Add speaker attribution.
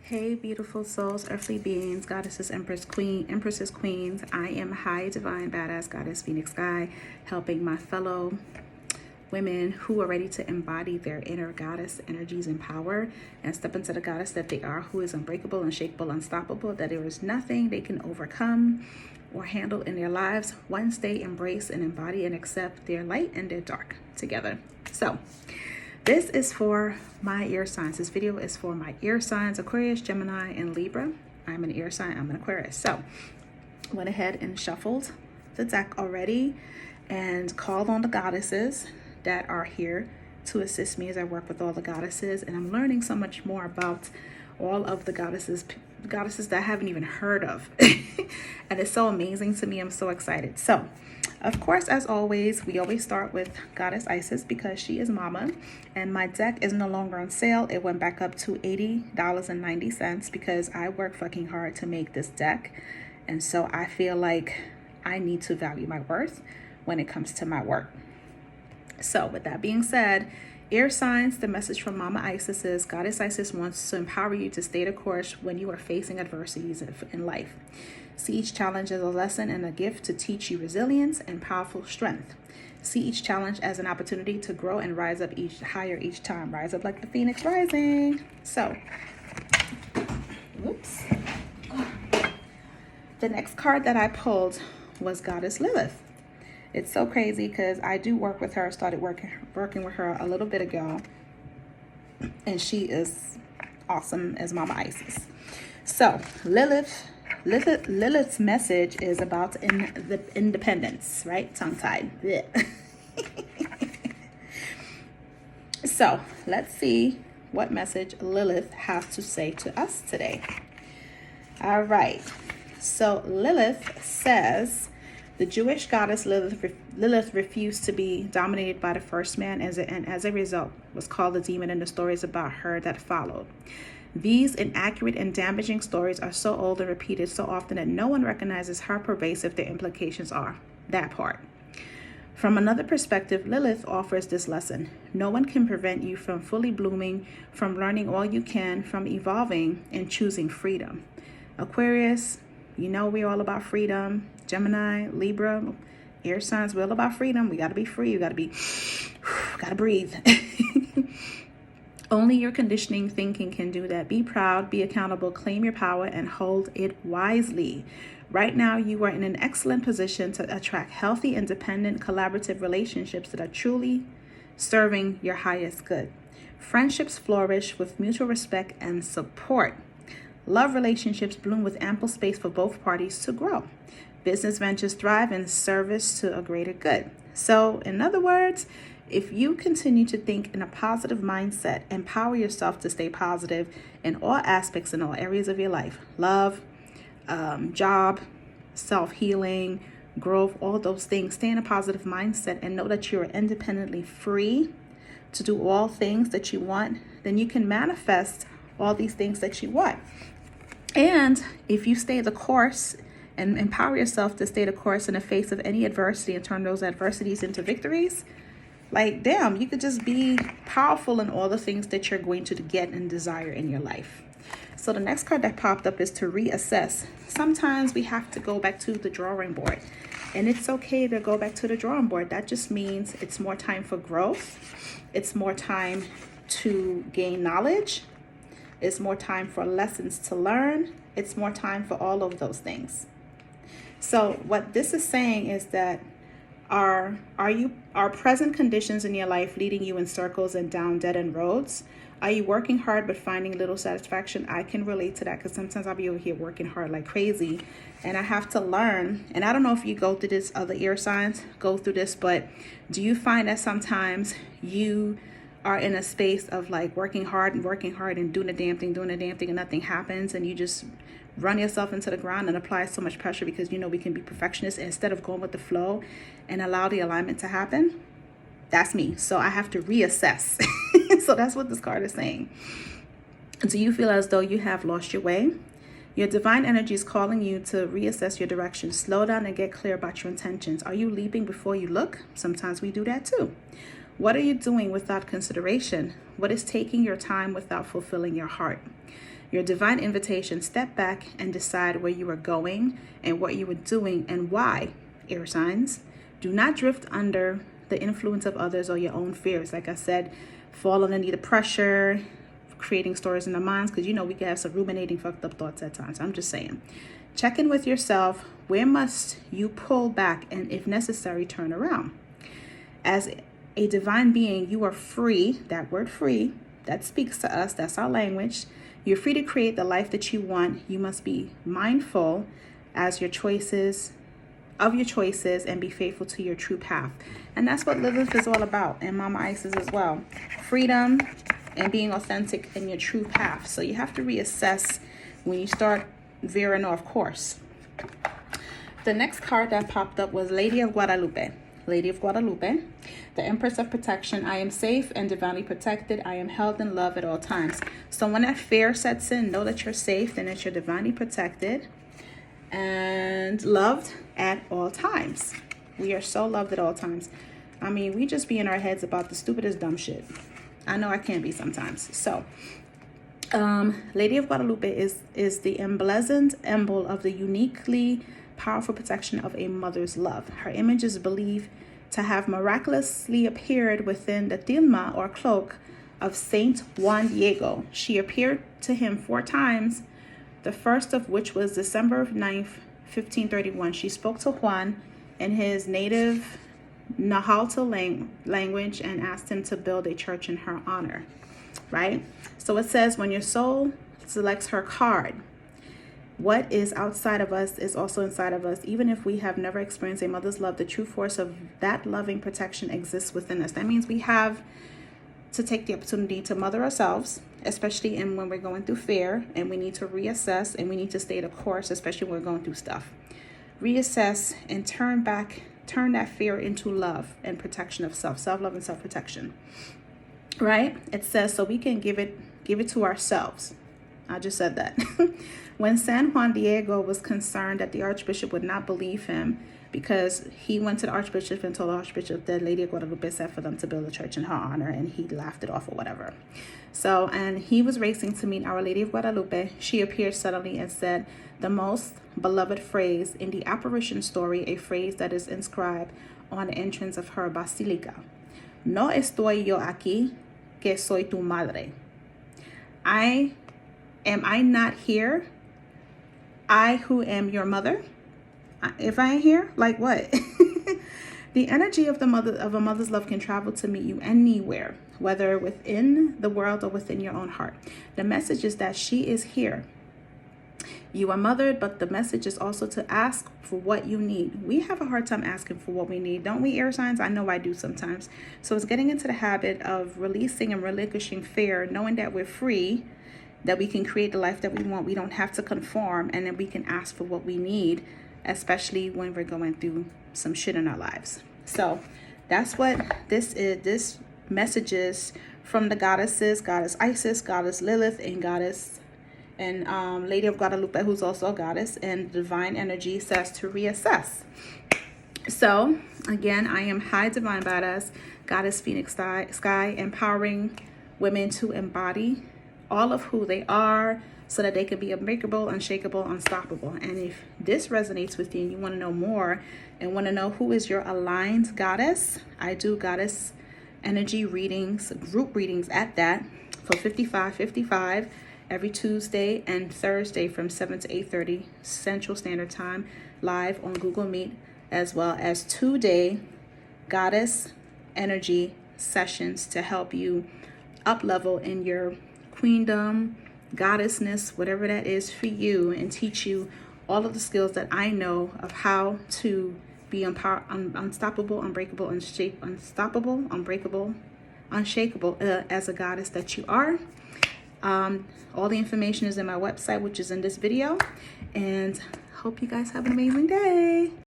Speaker 1: Hey, beautiful souls, earthly beings, goddesses, empresses, queens. I am high divine badass goddess Phoenix Sky, helping my fellow women who are ready to embody their inner goddess energies and power and step into the goddess that they are, who is unbreakable, unshakable, unstoppable, that there is nothing they can overcome or handle in their lives once they embrace and embody and accept their light and their dark together. So this is for my air signs. This video is for my air signs, Aquarius, Gemini, and Libra. I'm an air sign, I'm an Aquarius. So went ahead and shuffled the deck already and called on the goddesses that are here to assist me as I work with all the goddesses. And I'm learning so much more about all of the goddesses that I haven't even heard of. And it's so amazing to me. I'm so excited. So of course, as always, we always start with Goddess Isis because she is mama, and my deck is no longer on sale. It went back up to $80.90 because I work fucking hard to make this deck. And so I feel like I need to value my worth when it comes to my work. So with that being said, air signs, the message from Mama Isis is Goddess Isis wants to empower you to stay the course when you are facing adversities in life. See each challenge as a lesson and a gift to teach you resilience and powerful strength. See each challenge as an opportunity to grow and rise up higher each time. Rise up like the phoenix rising. So, whoops. The next card that I pulled was Goddess Lilith. It's so crazy because I do work with her. Started working with her a little bit ago, and she is awesome as Mama Isis. So Lilith's message is about the independence, right? Tongue-tied. So let's see what message Lilith has to say to us today. All right. So Lilith says the Jewish goddess Lilith refused to be dominated by the first man, and as a result was called a demon in the stories about her that followed. These inaccurate and damaging stories are so old and repeated so often that no one recognizes how pervasive their implications are. That part. From another perspective, Lilith offers this lesson. No one can prevent you from fully blooming, from learning all you can, from evolving and choosing freedom. Aquarius, you know we're all about freedom. Gemini, Libra, air signs, we're all about freedom. We got to be free. You got to breathe. Only your conditioning thinking can do that. Be proud, be accountable, claim your power, and hold it wisely. Right now, you are in an excellent position to attract healthy, independent, collaborative relationships that are truly serving your highest good. Friendships flourish with mutual respect and support. Love relationships bloom with ample space for both parties to grow. Business ventures thrive in service to a greater good. So, in other words, if you continue to think in a positive mindset, empower yourself to stay positive in all aspects, in all areas of your life, love, job, self-healing, growth, all those things, stay in a positive mindset and know that you're independently free to do all things that you want, then you can manifest all these things that you want. And if you stay the course and empower yourself to stay the course in the face of any adversity and turn those adversities into victories, like, damn, you could just be powerful in all the things that you're going to get and desire in your life. So the next card that popped up is to reassess. Sometimes we have to go back to the drawing board, and it's okay to go back to the drawing board. That just means it's more time for growth. It's more time to gain knowledge. It's more time for lessons to learn. It's more time for all of those things. So what this is saying is that are present conditions in your life leading you in circles and down dead-end roads? Are you working hard but finding little satisfaction? I can relate to that because sometimes I'll be over here working hard like crazy, and I have to learn. And I don't know if you go through this, other air signs go through this, but do you find that sometimes you are in a space of like working hard and doing the damn thing and nothing happens, and you just run yourself into the ground and apply so much pressure because you know we can be perfectionists instead of going with the flow and allow the alignment to happen? That's me. So I have to reassess. So that's what this card is saying. Do you feel as though you have lost your way? Your divine energy is calling you to reassess your direction. Slow down and get clear about your intentions. Are you leaping before you look? Sometimes we do that too. What are you doing without consideration? What is taking your time without fulfilling your heart? Your divine invitation, step back and decide where you are going and what you are doing and why, air signs. Do not drift under the influence of others or your own fears. Like I said, fall underneath the pressure, creating stories in our minds, because we can have some ruminating, fucked up thoughts at times. I'm just saying. Check in with yourself. Where must you pull back and, if necessary, turn around? As a divine being, you are free. That word free, that speaks to us. That's our language. You're free to create the life that you want. You must be mindful of your choices and be faithful to your true path. And that's what Lilith is all about, and Mama Isis as well. Freedom and being authentic in your true path. So you have to reassess when you start veering off course. The next card that popped up was Lady of Guadalupe. Lady of Guadalupe, the Empress of Protection. I am safe and divinely protected. I am held in love at all times. So when that fear sets in, know that you're safe and that you're divinely protected and loved at all times. We are so loved at all times. I mean, we just be in our heads about the stupidest dumb shit. I know I can be sometimes. So Lady of Guadalupe is the emblazoned emblem of the uniquely powerful protection of a mother's love. Her image is believed to have miraculously appeared within the tilma or cloak of Saint Juan Diego. She appeared to him 4 times, the first of which was December 9th, 1531. She spoke to Juan in his native Nahuatl language and asked him to build a church in her honor, right? So it says, when your soul selects her card, what is outside of us is also inside of us. Even if we have never experienced a mother's love, the true force of that loving protection exists within us. That means we have to take the opportunity to mother ourselves, especially when we're going through fear, and we need to reassess and we need to stay the course, especially when we're going through stuff. Reassess and turn that fear into love and protection of self-love and self-protection, right? It says, so we can give it to ourselves. I just said that. When San Juan Diego was concerned that the Archbishop would not believe him, because he went to the Archbishop and told the Archbishop that Lady of Guadalupe said for them to build a church in her honor, and he laughed it off or whatever. So, and he was racing to meet Our Lady of Guadalupe. She appeared suddenly and said the most beloved phrase in the apparition story, a phrase that is inscribed on the entrance of her basilica. No estoy yo aquí, que soy tu madre. Am I not here? I who am your mother. If I ain't here, like what? The energy of a mother's love can travel to meet you anywhere, whether within the world or within your own heart. The message is that she is here. You are mothered, but the message is also to ask for what you need. We have a hard time asking for what we need, don't we, air signs? I know I do sometimes. So it's getting into the habit of releasing and relinquishing fear, knowing that we're free, that we can create the life that we want. We don't have to conform, and then we can ask for what we need, especially when we're going through some shit in our lives. So that's what this is. This message is from the goddesses, Goddess Isis, Goddess Lilith, and Lady of Guadalupe, who's also a goddess, and divine energy says to reassess. So again, I am High Divine Badass, Goddess Phoenix Sky, empowering women to embody all of who they are so that they can be unbreakable, unshakable, unstoppable. And if this resonates with you and you want to know more and want to know who is your aligned goddess, I do goddess energy readings, group readings at that, for 55 every Tuesday and Thursday from 7 to 8:30 Central Standard Time, live on Google Meet, as well as 2-day goddess energy sessions to help you up level in your queendom, goddessness, whatever that is for you, and teach you all of the skills that I know of how to be unstoppable, unbreakable, unshakable as a goddess that you are. All the information is in my website, which is in this video, and hope you guys have an amazing day.